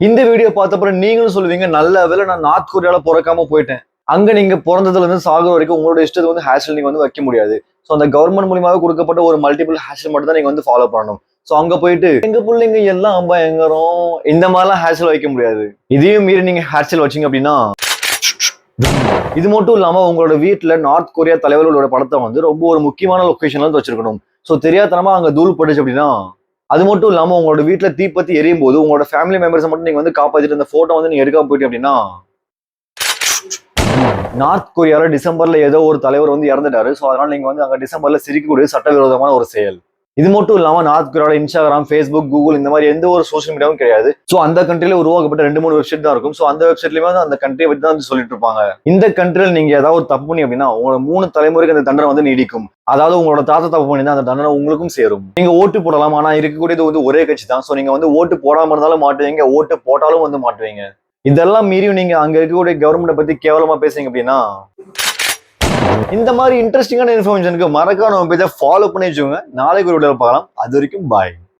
இந்த வீடியோ பார்த்தப்பறம் நீங்களும் சொல்லுவீங்க, நல்ல வேளை நான் நார்த் கொரியால பிறக்காம போயிட்டேன். அங்க நீங்க பிறந்ததுல இருந்து சாகுற வரைக்கும் உங்களோட இஷ்டத்துக்கு வந்து ஹேர் ஸ்டைல் நீங்க வந்து வைக்க முடியாது. சோ அந்த கவர்மெண்ட் மூலியமாவே கொடுக்கப்பட்ட ஒரு மல்டிபிள் ஹேர் ஸ்டைல் மட்டும் தான் நீங்க வந்து ஃபாலோ பண்ணணும். சோ அங்க போயிட்டு எங்க பிள்ளைங்க எல்லாம் பயங்கரம் இந்த மாதிரிலாம் ஹேர் ஸ்டைல் வைக்க முடியாது. இதையும் மீறி நீங்க ஹேர் ஸ்டைல் வச்சீங்க அப்படின்னா இது மட்டும் இல்லாம உங்களோட வீட்டுல நார்த் கொரியா தலைவர்களோட படத்தை வந்து ரொம்ப ஒரு முக்கியமான லொகேஷன்ல வந்து வச்சிருக்கணும். சோ தெரியாதனமா அங்க தூள் பட்டுச்சு அப்படின்னா அது மட்டும் இல்லாம உங்களோட வீட்டுல தீப்பத்தி எரியும் போது உங்களோட ஃபேமிலி மெம்பர்ஸ் மட்டும் நீங்க வந்து காப்பாத்திட்டு அந்த போட்டோ வந்து நீங்க எடுக்காம போயிட்டு அப்படின்னா நார்த் கொரியால டிசம்பர்ல ஏதோ ஒரு தலைவர் வந்து இறந்துட்டாரு. சோ அதனால நீங்க வந்து அங்க டிசம்பர்ல சிரிக்கக்கூடிய சட்டவிரோதமான ஒரு செயல். இது மட்டும் இல்லாம நார்த் கொரியாவோட இன்ஸ்டாகிராம், ஃபேஸ்புக், கூகுள் இந்த மாதிரி எந்த ஒரு சோஷியல் மீடியாவும் கிடையாது. சோ அந்த கண்ட்ரில உருவாக்கப்பட்ட 2-3 வெப்சைட் தான் இருக்கும். சோ அந்த வெப்சைட்லயுமே வந்து அந்த கண்ட்ரியை பத்தி தான் சொல்லிட்டு இருப்பாங்க. இந்த கண்ட்ரில நீங்க ஏதாவது ஒரு தப்பு பண்ணி அப்படின்னா உங்களோட 3 தலைமுறைக்கு அந்த தண்டனை வந்து நீடிக்கும். அதாவது உங்களோட தாத்தா தப்பு பண்ணி அந்த தண்டனை உங்களுக்கும் சேரும். நீங்க ஓட்டு போடலாம், ஆனா இருக்கக்கூடியது வந்து ஒரே கட்சி தான். சோ நீங்க வந்து ஓட்டு போடாம இருந்தாலும் மாட்டுவீங்க, ஓட்டு போட்டாலும் வந்து மாட்டுவீங்க. இதெல்லாம் மீறியும் நீங்க அங்க இருக்கக்கூடிய கவர்மெண்ட் பத்தி கேவலமா பேசுறீங்க அப்படின்னா இந்த மாதிரி இன்ட்ரெஸ்டிங்கான இன்ஃபர்மேஷனுக்கு மறக்காம நம்ம பேஜை ஃபாலோ பண்ணி வச்சுக்கோங்க. நாளைக்கு ஒரு வீடியோல பார்க்கலாம். அது வரைக்கும் பாய்.